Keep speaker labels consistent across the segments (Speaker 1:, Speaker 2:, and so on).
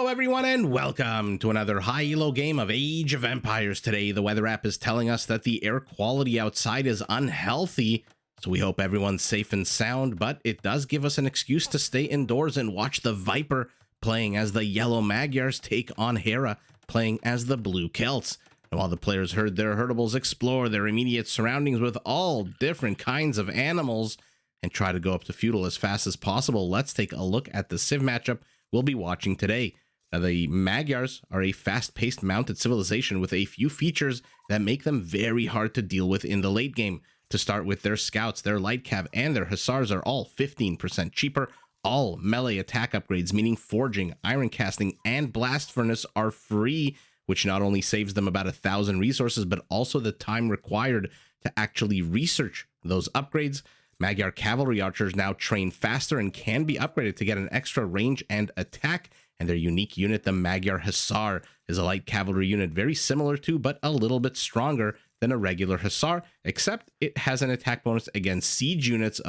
Speaker 1: everyone, and welcome to another high elo game of Age of Empires. Today, the weather app is telling us that the air quality outside is unhealthy, so we hope everyone's safe and sound, but it does give us an excuse to stay indoors and watch the Viper playing as the yellow Magyars take on Hera playing as the blue Celts. And while the players herd their herdables, explore their immediate surroundings with all different kinds of animals, and try to go up to Feudal as fast as possible, let's take a look at the Civ matchup we'll be watching today. Now, the Magyars are a fast-paced mounted civilization with a few features that make them very hard to deal with in the late game. To start with, their scouts, their light cav, and their hussars are all 15% cheaper. All melee attack upgrades, meaning forging, iron casting, and blast furnace, are free, which not only saves them about 1,000 resources, but also the time required to actually research those upgrades. Magyar cavalry archers now train faster and can be upgraded to get an extra range and attack, and their unique unit, the Magyar Hussar, is a light cavalry unit very similar to, but a little bit stronger than a regular Hussar, except it has an attack bonus against siege units,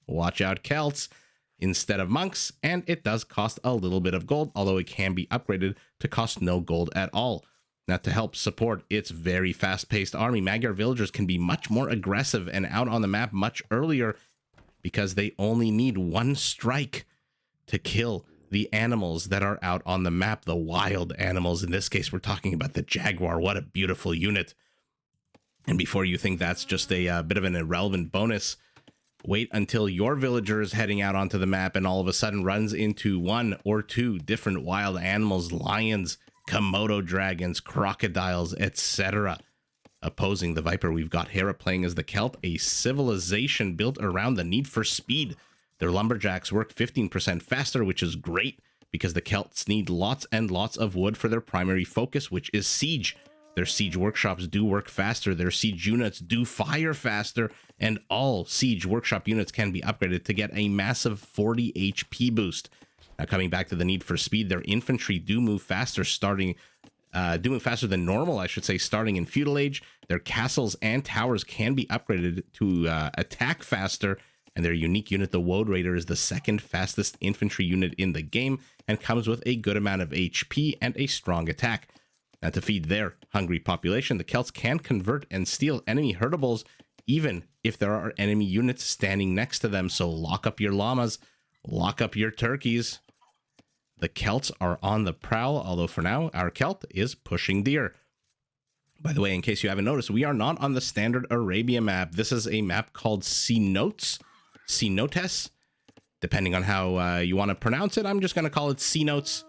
Speaker 1: watch out Celts, instead of monks, and it does cost a little bit of gold, although it can be upgraded to cost no gold at all. Now, to help support its very fast-paced army, Magyar villagers can be much more aggressive and out on the map much earlier because they only need one strike to kill the animals that are out on the map, the wild animals. In this case, we're talking about the Jaguar. What a beautiful unit. And before you think that's just a bit of an irrelevant bonus, wait until your villager is heading out onto the map and all of a sudden runs into one or two different wild animals, lions, Komodo dragons, crocodiles, etc. Opposing the Viper, we've got Hera playing as the Celt, a civilization built around the need for speed. Their lumberjacks work 15% faster, which is great because the Celts need lots and lots of wood for their primary focus, which is siege. Their siege workshops do work faster, their siege units do fire faster, and all siege workshop units can be upgraded to get a massive 40 HP boost. Now, coming back to the need for speed, their infantry do move faster, faster than normal, I should say, starting in Feudal Age. Their castles and towers can be upgraded to attack faster, and their unique unit, the Woad Raider, is the second fastest infantry unit in the game and comes with a good amount of HP and a strong attack. Now, to feed their hungry population, the Celts can convert and steal enemy herdables, even if there are enemy units standing next to them. So lock up your llamas, lock up your turkeys. The Celts are on the prowl, although for now, our Celt is pushing deer. By the way, in case you haven't noticed, we are not on the standard Arabia map. This is a map called Cenotes, depending on how you want to pronounce it. I'm just going to call it Cenotes,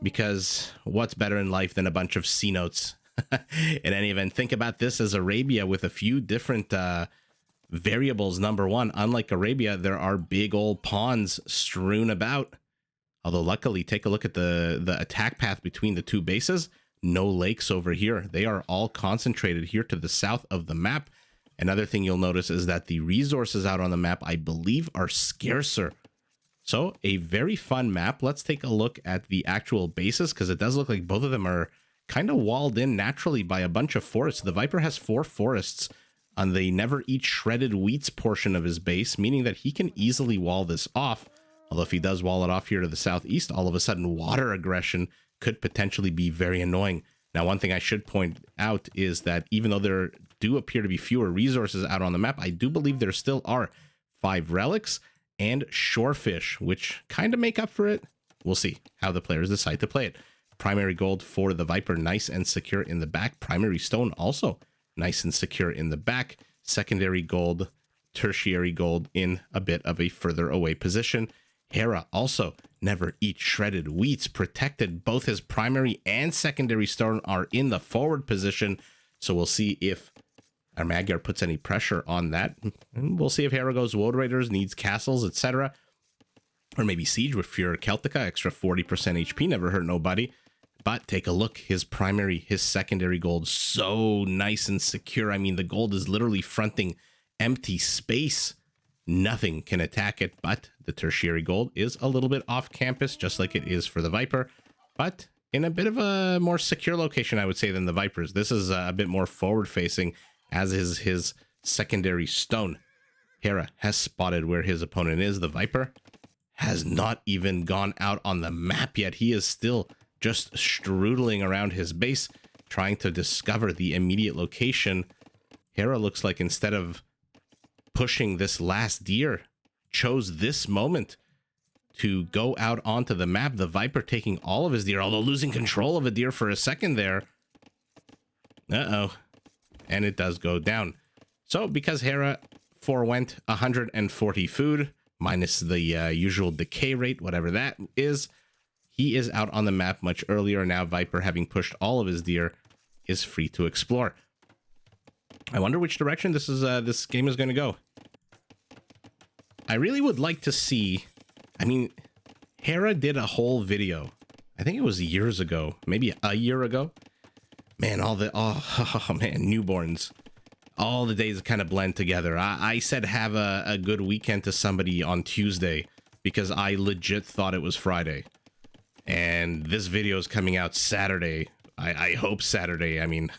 Speaker 1: because what's better in life than a bunch of Cenotes? In any event, think about this as Arabia with a few different variables. Number one, unlike Arabia, there are big old ponds strewn about. Although luckily, take a look at the attack path between the two bases. No lakes over here. They are all concentrated here to the south of the map. Another thing you'll notice is that the resources out on the map, I believe, are scarcer. So a very fun map. Let's take a look at the actual bases, because it does look like both of them are kind of walled in naturally by a bunch of forests. The Viper has 4 forests on the never eat shredded wheats portion of his base, meaning that he can easily wall this off. Although if he does wall it off here to the southeast, all of a sudden water aggression could potentially be very annoying. Now, one thing I should point out is that even though there do appear to be fewer resources out on the map, I do believe there still are 5 relics and shorefish, which kind of make up for it. We'll see how the players decide to play it. Primary gold for the Viper, nice and secure in the back. Primary stone, also nice and secure in the back. Secondary gold, tertiary gold in a bit of a further away position. Hera also never eat shredded wheats, protected. Both his primary and secondary stone are in the forward position, so we'll see if our Magyar puts any pressure on that. And we'll see if Hera goes Woad Raiders, needs castles, etc. Or maybe siege with Fura Celtica, extra 40% HP, never hurt nobody. But take a look, his primary, his secondary gold, so nice and secure. I mean, the gold is literally fronting empty space. Nothing can attack it, but the tertiary gold is a little bit off campus, just like it is for the Viper, but in a bit of a more secure location, I would say, than the Vipers. This is a bit more forward facing, as is his secondary stone. Hera has spotted where his opponent is. The Viper has not even gone out on the map yet. He is still just strudling around his base, trying to discover the immediate location. Hera looks like instead of pushing this last deer, chose this moment to go out onto the map. The Viper taking all of his deer, although losing control of a deer for a second there. Uh-oh. And it does go down. So because Hera forewent 140 food, minus the usual decay rate, whatever that is, he is out on the map much earlier. Now Viper, having pushed all of his deer, is free to explore. I wonder which direction this game is going to go. I really would like to see... I mean, Hera did a whole video. I think it was years ago, maybe a year ago. Man, oh man, newborns. All the days kind of blend together. I said have a good weekend to somebody on Tuesday because I legit thought it was Friday. And this video is coming out Saturday. I hope Saturday. I mean,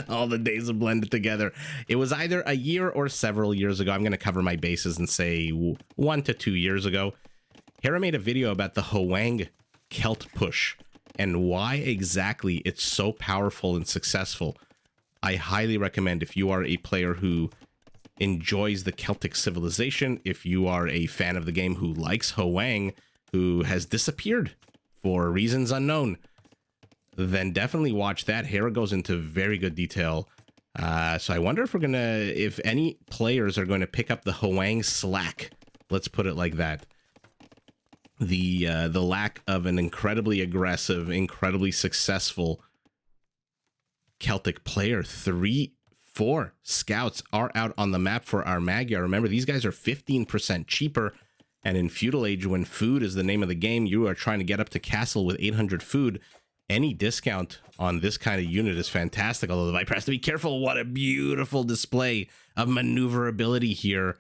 Speaker 1: all the days have blended together. It was either a year or several years ago. I'm going to cover my bases and say 1 to 2 years ago. Hera made a video about the Hwang Celt push and why exactly it's so powerful and successful. I highly recommend, if you are a player who enjoys the Celtic civilization, if you are a fan of the game who likes Hwang, who has disappeared for reasons unknown, then definitely watch that. Hera goes into very good detail. So I wonder if any players are going to pick up the Hwang slack. Let's put it like that. The lack of an incredibly aggressive, incredibly successful Celtic player. 3-4 scouts are out on the map for our Magyar. Remember, these guys are 15% cheaper. And in Feudal Age, when food is the name of the game, you are trying to get up to castle with 800 food. Any discount on this kind of unit is fantastic, although the Viper has to be careful. What a beautiful display of maneuverability here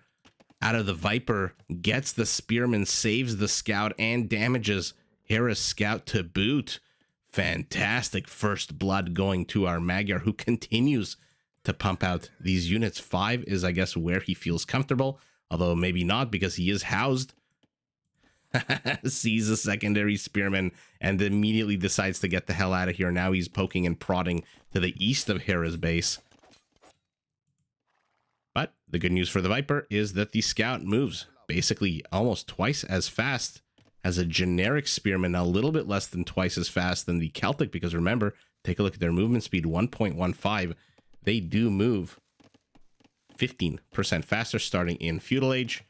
Speaker 1: out of the Viper. Gets the Spearman, saves the Scout, and damages Hera's Scout to boot. Fantastic first blood going to our Magyar, who continues to pump out these units. 5 is, I guess, where he feels comfortable, although maybe not, because he is housed. Sees a secondary Spearman and immediately decides to get the hell out of here. Now he's poking and prodding to the east of Hera's base. But the good news for the Viper is that the Scout moves basically almost twice as fast as a generic Spearman, a little bit less than twice as fast than the Celtic, because remember, take a look at their movement speed, 1.15. They do move 15% faster starting in Feudal Age.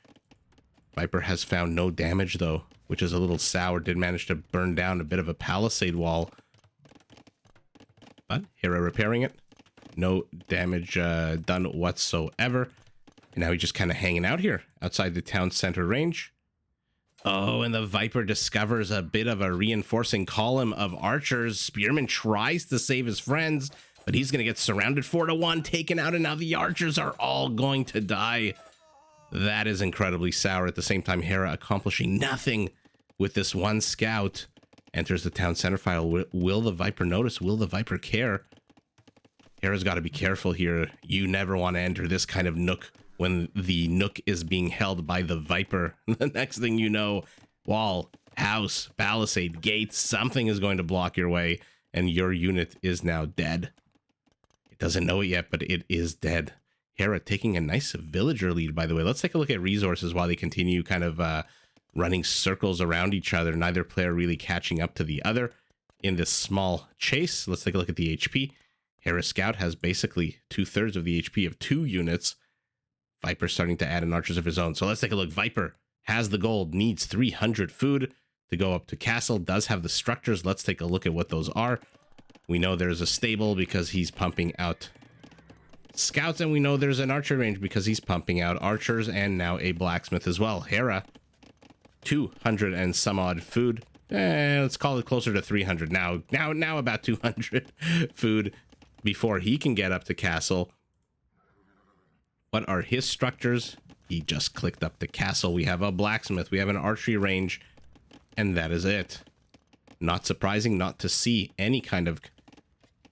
Speaker 1: Viper has found no damage, though, which is a little sour. Did manage to burn down a bit of a palisade wall. But Hera repairing it. No damage done whatsoever. And now he's just kind of hanging out here outside the town center range. Oh, and the Viper discovers a bit of a reinforcing column of archers. Spearman tries to save his friends, but he's going to get surrounded 4-1, taken out, and now the archers are all going to die. That is incredibly sour. At the same time, Hera accomplishing nothing with this one scout. Enters the town center file. Will the Viper notice? Will the Viper care? Hera's got to be careful here. You never want to enter this kind of nook when the nook is being held by the Viper. The next thing you know, wall, house, palisade, gate, something is going to block your way, and your unit is now dead. It doesn't know it yet, but it is dead. Hera taking a nice villager lead, by the way. Let's take a look at resources while they continue kind of running circles around each other. Neither player really catching up to the other in this small chase. Let's take a look at the HP. Hera Scout has basically 2/3 of the HP of 2 units. Viper starting to add in archers of his own. So let's take a look. Viper has the gold, needs 300 food to go up to castle, does have the structures. Let's take a look at what those are. We know there's a stable because he's pumping out scouts, and we know there's an archer range because he's pumping out archers, and now a blacksmith as well. Hera, 200 and some odd food. Let's call it closer to 300 now about 200 food before he can get up to castle. What are his structures? He just clicked up to castle. We have a blacksmith, we have an archery range, and that is it. Not surprising not to see any kind of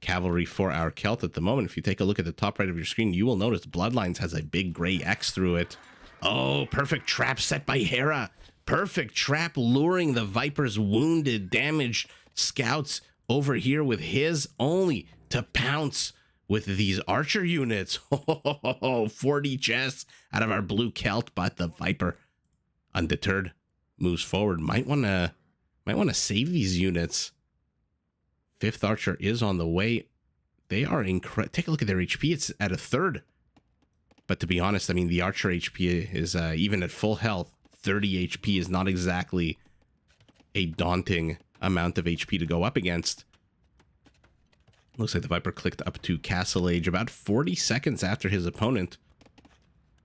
Speaker 1: cavalry for our Celt at the moment. If you take a look at the top right of your screen, you will notice Bloodlines has a big gray X through it. Oh, perfect trap set by Hera. Perfect trap luring the Viper's wounded, damaged scouts over here with his only to pounce with these archer units. 40 chests out of our blue Celt, but the Viper, undeterred, moves forward. Might want to save these units. Fifth archer is on the way. They are incredible. Take a look at their HP. It's at a third. But to be honest, I mean, the archer HP is even at full health, 30 HP is not exactly a daunting amount of HP to go up against. Looks like the Viper clicked up to Castle Age about 40 seconds after his opponent.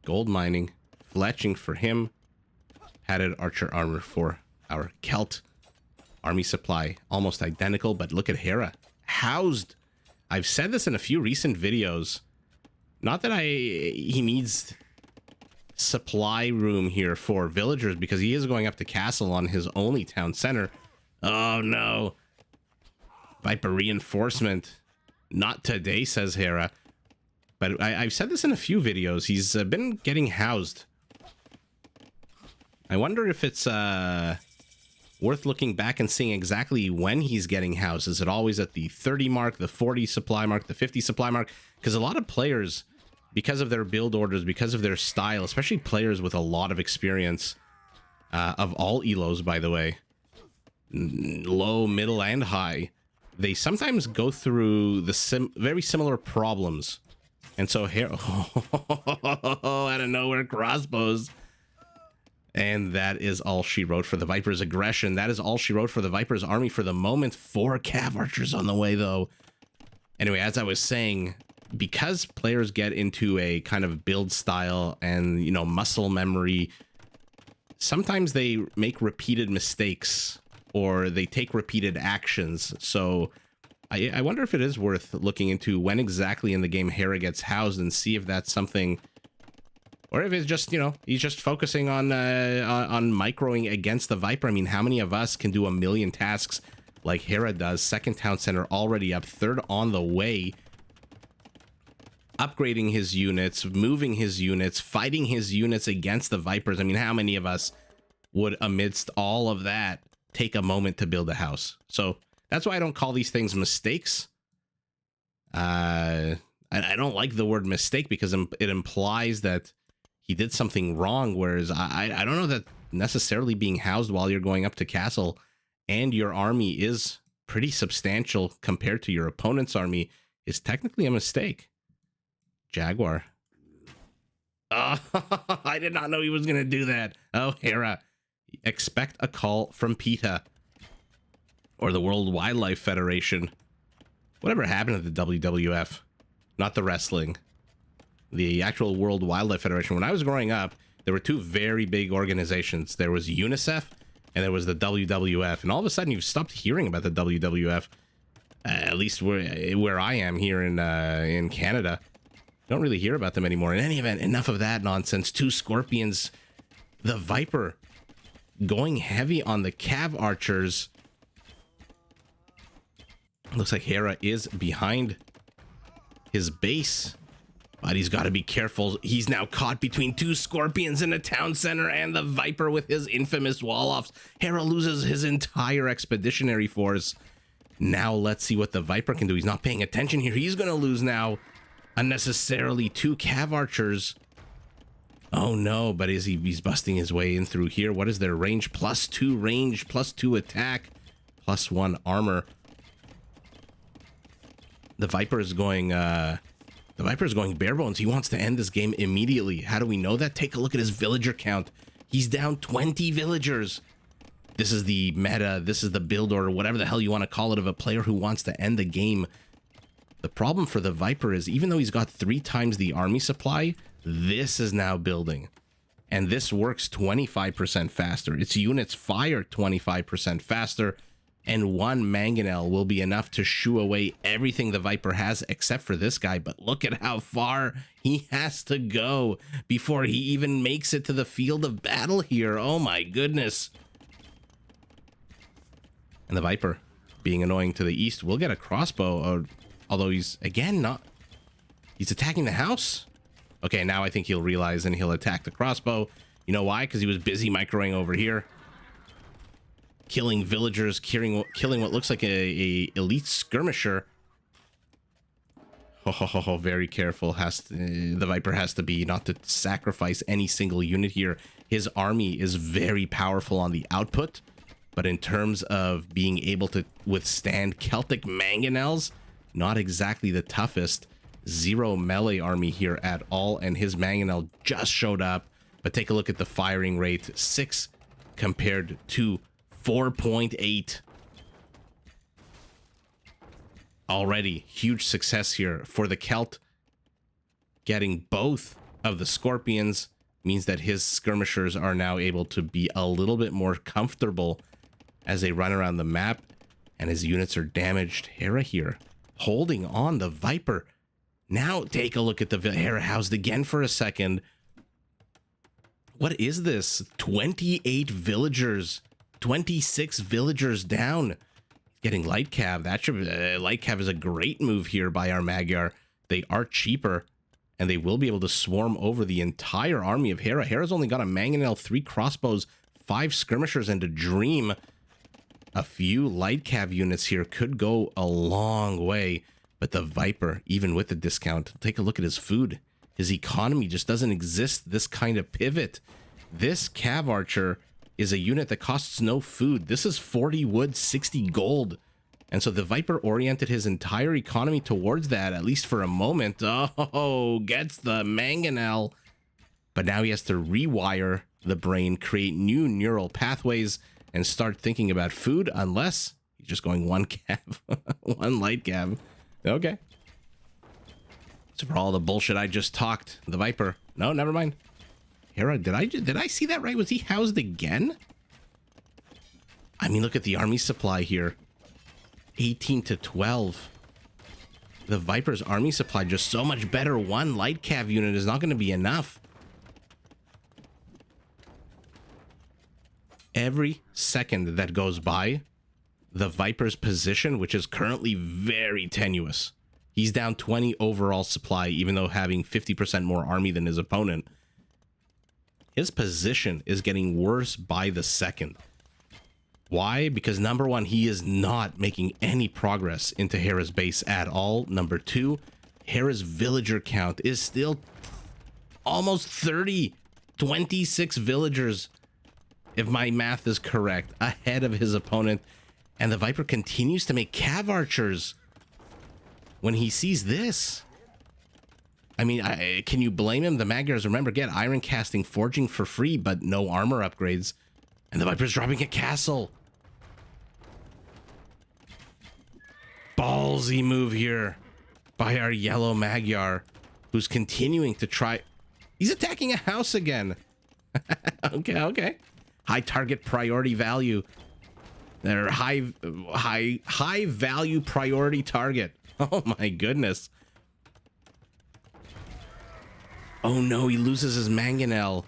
Speaker 1: Gold mining, fletching for him. Padded archer armor for our Celt. Army supply, almost identical, but look at Hera. Housed. I've said this in a few recent videos. Not that he needs supply room here for villagers, because he is going up to castle on his only town center. Oh no. Viper reinforcement. Not today, says Hera. But I've said this in a few videos. He's been getting housed. I wonder if it's worth looking back and seeing exactly when he's getting housed. Is it always at the 30 mark, the 40 supply mark, the 50 supply mark? Because a lot of players, because of their build orders, because of their style, especially players with a lot of experience, of all Elos, by the way, low, middle, and high, they sometimes go through the very similar problems. And so here, out of nowhere, crossbows. And that is all she wrote for the Viper's aggression. That is all she wrote for the Viper's army for the moment. 4 cav archers on the way, though. Anyway, as I was saying, because players get into a kind of build style and, you know, muscle memory, sometimes they make repeated mistakes or they take repeated actions. So I wonder if it is worth looking into when exactly in the game Hera gets housed and see if that's something, or if it's just, you know, he's just focusing on microing against the Viper. I mean, how many of us can do a million tasks like Hera does? Second town center already up, third on the way. Upgrading his units, moving his units, fighting his units against the Vipers. I mean, how many of us would, amidst all of that, take a moment to build a house? So that's why I don't call these things mistakes. I don't like the word mistake because it implies that he did something wrong, whereas I don't know that necessarily being housed while you're going up to castle and your army is pretty substantial compared to your opponent's army is technically a mistake. Jaguar. Oh, I did not know he was going to do that. Oh, Hera. Expect a call from PETA or the World Wildlife Federation. Whatever happened to the WWF? Not the wrestling. The actual World Wildlife Federation. When I was growing up, there were 2 very big organizations. There was UNICEF and there was the WWF. And all of a sudden, you've stopped hearing about the WWF. At least where I am here in Canada. Don't really hear about them anymore. In any event, enough of that nonsense. 2 Scorpions. The Viper going heavy on the cav archers. Looks like Hera is behind his base. But he's got to be careful. He's now caught between 2 Scorpions in a town center and the Viper with his infamous wall-offs. Hera loses his entire expeditionary force. Now let's see what the Viper can do. He's not paying attention here. He's going to lose now unnecessarily 2 cav archers. Oh no, but he's busting his way in through here. What is their range? +2 range, +2 attack, +1 armor. The Viper is going barebones. He wants to end this game immediately. How do we know that? Take a look at his villager count. He's down 20 villagers. This is the meta. This is the build order, whatever the hell you want to call it, of a player who wants to end the game. The problem for the Viper is, even though he's got 3 times the army supply, this is now building. And this works 25% faster. Its units fire 25% faster. And 1 mangonel will be enough to shoo away everything the Viper has except for this guy. But look at how far he has to go before he even makes it to the field of battle here. Oh my goodness. And the Viper, being annoying to the east, will get a crossbow. Although he's, again, not... He's attacking the house? Okay, now I think he'll realize and he'll attack the crossbow. You know why? Because he was busy microing over here. killing villagers, killing what looks like a elite skirmisher. Oh, very careful. The Viper has to be not to sacrifice any single unit here. His army is very powerful on the output, but in terms of being able to withstand Celtic mangonels, not exactly the toughest. Zero melee army here at all, and his mangonel just showed up. But take a look at the firing rate, 6 compared to 4.8. Already huge success here for the Celt. Getting both of the Scorpions means that his skirmishers are now able to be a little bit more comfortable as they run around the map, and his units are damaged. Hera here holding on the Viper. Now take a look at the Hera housed again for a second. What is this? 28 villagers, 26 villagers down. Getting light cav. That should light cav is a great move here by our Magyar. They are cheaper, and they will be able to swarm over the entire army of Hera. Hera's only got a mangonel, 3 crossbows, 5 skirmishers, and a dream. A few light cav units here could go a long way, but the Viper, even with the discount, take a look at his food. His economy just doesn't exist this kind of pivot. This cav archer is a unit that costs no food. This is 40 wood, 60 gold. And so the Viper oriented his entire economy towards that, at least for a moment. Oh, gets the mangonel. But now he has to rewire the brain, create new neural pathways, and start thinking about food, unless he's just going one cav, one light cav. Okay. So for all the bullshit I just talked, the Viper. No, never mind. Hera, did I see that right? Was he housed again? I mean, look at the army supply here. 18 to 12. The Viper's army supply just so much better. One light cav unit is not going to be enough. Every second that goes by, the Viper's position, which is currently very tenuous. He's down 20 overall supply, even though having 50% more army than his opponent. His position is getting worse by the second. Why? Because number one, he is not making any progress into Hera's base at all. Number two, Hera's villager count is still almost 30. 26 villagers, if my math is correct, ahead of his opponent. And the Viper continues to make cav archers when he sees this. I mean, can you blame him? The Magyars, remember, get iron casting, forging for free, but no armor upgrades. And the Viper's dropping a castle. Ballsy move here by our yellow Magyar, who's continuing to try. He's attacking a house again. Okay. High target priority value. They're high value priority target. Oh my goodness. Oh no, he loses his mangonel.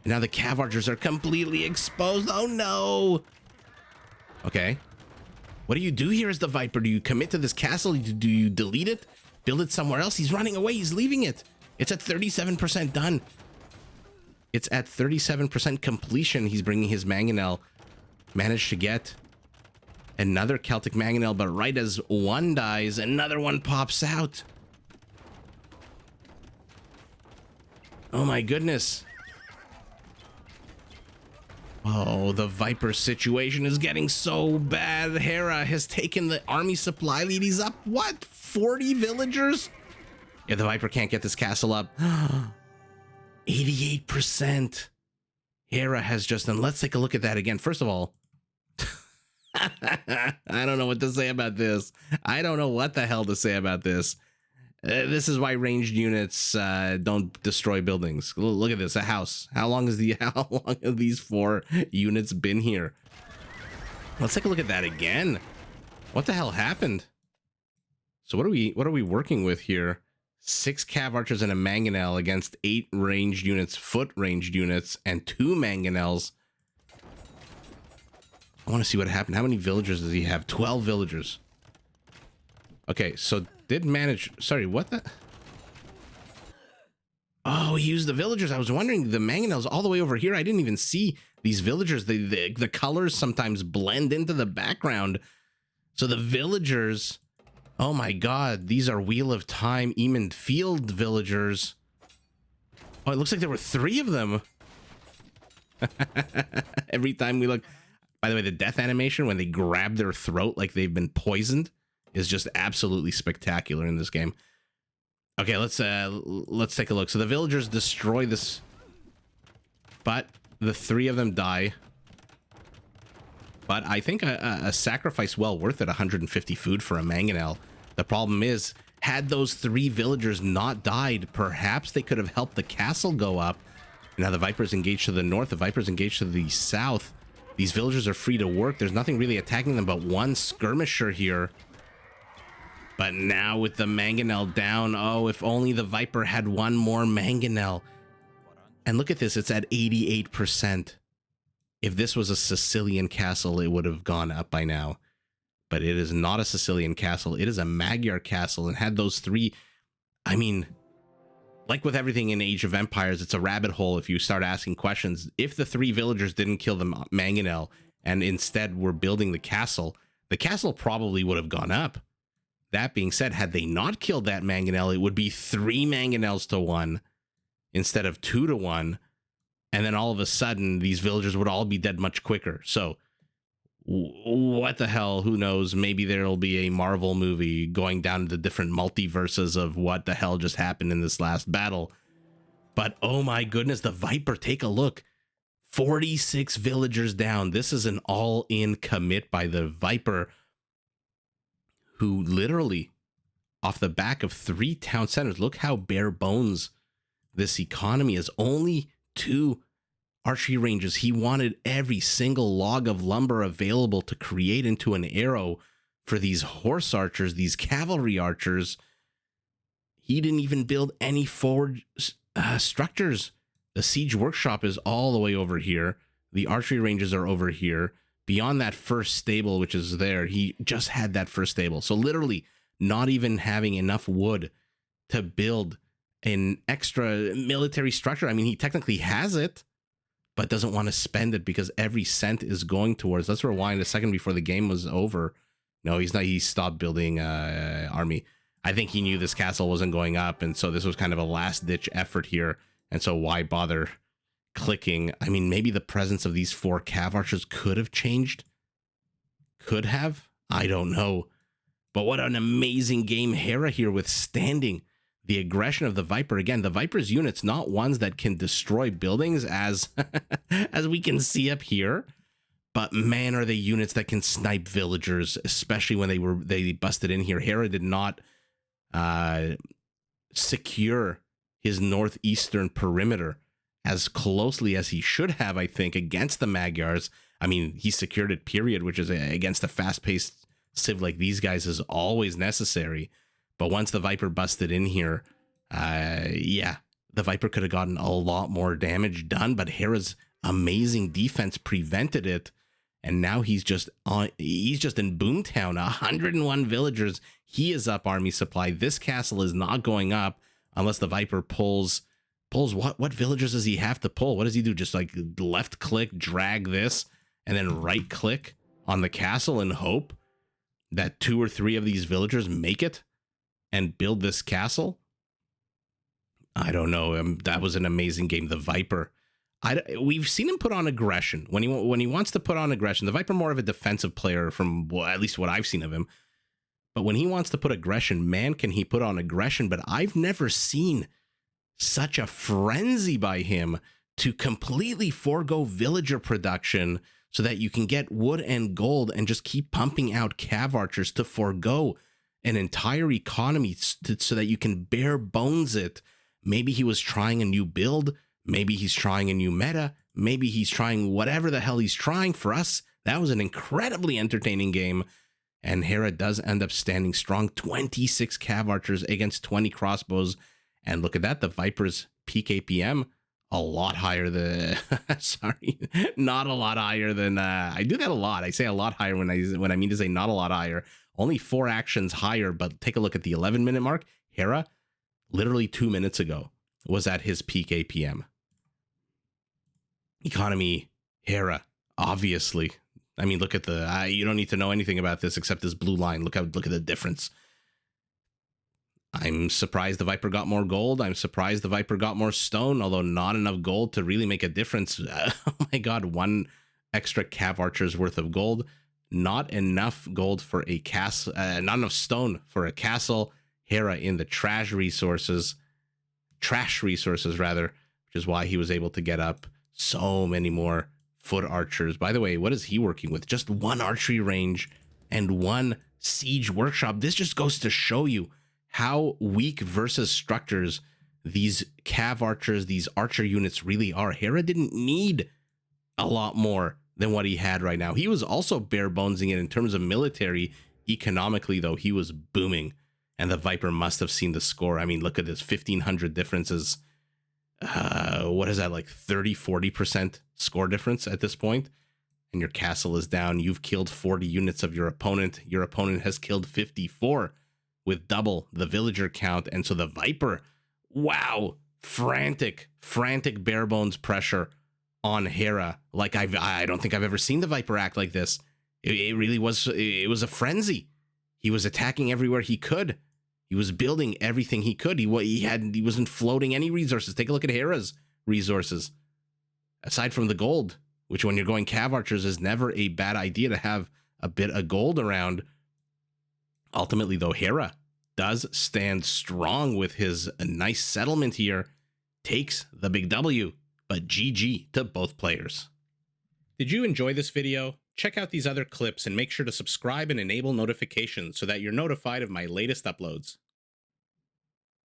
Speaker 1: Now the cav archers are completely exposed. Oh no. Okay. What do you do here as the Viper? Do you commit to this castle? Do you delete it? Build it somewhere else? He's running away. He's leaving it. It's at 37% done. It's at 37% completion. He's bringing his mangonel. Managed to get another Celtic mangonel, but right as one dies, another one pops out. Oh my goodness. Oh, the Viper situation is getting so bad. Hera has taken the army supply lead. He's up, what, 40 villagers? Yeah, the Viper can't get this castle up. 88%. Hera has just done. Let's take a look at that again. First of all, I don't know what to say about this. I don't know what the hell to say about this. This is why ranged units don't destroy buildings. Look at this, a house. How long have these 4 units been here? Let's take a look at that again. What the hell happened? So what are we working with here? 6 cav archers and a mangonel against 8 ranged units, foot ranged units, and 2 mangonels. I want to see what happened. How many villagers does he have? 12 villagers. Okay, so did manage. Sorry, what the? Oh, he used the villagers. I was wondering, the mangonel's all the way over here. I didn't even see these villagers, the colors sometimes blend into the background. So the villagers, oh my god, these are Wheel of Time Emond Field villagers. Oh, it looks like there were 3 of them. Every time we look. By the way, the death animation when they grab their throat like they've been poisoned is just absolutely spectacular in this game. Okay, let's take a look. So the villagers destroy this, but the 3 of them die. But I think a sacrifice well worth it. 150 food for a mangonel. The problem is, had those 3 villagers not died, perhaps they could have helped the castle go up. Now the Viper's engaged to the north. The Viper's engaged to the south. These villagers are free to work. There's nothing really attacking them but one skirmisher here. But now with the mangonel down, oh, if only the Viper had one more mangonel. And look at this, it's at 88%. If this was a Sicilian castle, it would have gone up by now. But it is not a Sicilian castle. It is a Magyar castle. And had those 3, I mean, like with everything in Age of Empires, it's a rabbit hole if you start asking questions. If the 3 villagers didn't kill the mangonel and instead were building the castle probably would have gone up. That being said, had they not killed that mangonel, it would be 3 mangonels to 1 instead of 2 to 1. And then all of a sudden, these villagers would all be dead much quicker. So what the hell? Who knows? Maybe there'll be a Marvel movie going down to the different multiverses of what the hell just happened in this last battle. But oh my goodness, the Viper, take a look. 46 villagers down. This is an all-in commit by the Viper, who literally, off the back of 3 town centers, look how bare bones this economy is. Only 2 archery ranges. He wanted every single log of lumber available to create into an arrow for these horse archers, these cavalry archers. He didn't even build any forward structures. The siege workshop is all the way over here. The archery ranges are over here. Beyond that first stable, which is there, he just had that first stable. So literally not even having enough wood to build an extra military structure. I mean, he technically has it, but doesn't want to spend it because every cent is going towards. Let's rewind a second before the game was over. No, he's not. He stopped building army. I think he knew this castle wasn't going up, and so this was kind of a last-ditch effort here. And so why bother clicking? I mean, maybe the presence of these 4 cav archers could have changed. Could have. I don't know. But what an amazing game. Hera here withstanding the aggression of the Viper. Again, the Viper's units, not ones that can destroy buildings as as we can see up here, but man, are they units that can snipe villagers, especially when they busted in here. Hera did not secure his northeastern perimeter as closely as he should have, I think, against the Magyars. I mean, he secured it, period, which is against a fast-paced civ like these guys is always necessary. But once the Viper busted in here, yeah, the Viper could have gotten a lot more damage done, but Hera's amazing defense prevented it. And now he's just in Boomtown, 101 villagers. He is up army supply. This castle is not going up unless the Viper pulls what villagers does he have to pull? What does he do? Just like left click, drag this, and then right click on the castle and hope that 2 or 3 of these villagers make it and build this castle? I don't know. That was an amazing game. The Viper. We've seen him put on aggression. When he wants to put on aggression, the Viper more of a defensive player from at least what I've seen of him. But when he wants to put aggression, man, can he put on aggression. But I've never seen such a frenzy by him to completely forego villager production so that you can get wood and gold and just keep pumping out cav archers, to forego an entire economy so that you can bare bones it. Maybe he was trying a new build. Maybe he's trying a new meta. Maybe he's trying whatever the hell he's trying. For us, that was an incredibly entertaining game. And Hera does end up standing strong. 26 cav archers against 20 crossbows. And look at that. The Viper's peak APM, a lot higher than... sorry, not a lot higher than... I do that a lot. I say a lot higher when I mean to say not a lot higher. Only 4 actions higher. But take a look at the 11-minute mark. Hera, literally 2 minutes ago, was at his peak APM. Economy Hera, obviously. I mean, look at the, you don't need to know anything about this except this blue line. Look at the difference. I'm surprised the Viper got more gold. I'm surprised the Viper got more stone, although not enough gold to really make a difference. Oh my god, one extra Cav Archer's worth of gold. Not enough gold for a castle, not enough stone for a castle. Hera in the trash resources rather, which is why he was able to get up so many more foot archers. By the way, what is he working with? Just one archery range and one siege workshop. This just goes to show you how weak versus structures these Cav Archers, these archer units really are. Hera didn't need a lot more than what he had right now. He was also bare bonesing it in terms of military. Economically, though, he was booming. And the Viper must have seen the score. I mean, look at this, 1,500 differences. What is that, like 30-40% score difference at this point? And your castle is down. You've killed 40 units of your opponent. Your opponent has killed 54 with double the villager count. And so the Viper, wow, frantic bare bones pressure on Hera. Like I don't think I've ever seen the Viper act like this. It really was, it was a frenzy. He was attacking everywhere he could. He was building everything he could. He wasn't floating any resources. Take a look at Hera's resources. Aside from the gold, which when you're going Cav Archers is never a bad idea to have a bit of gold around. Ultimately, though, Hera does stand strong with his nice settlement here. Takes the big W, but GG to both players. Did you enjoy this video? Check out these other clips and make sure to subscribe and enable notifications so that you're notified of my latest uploads.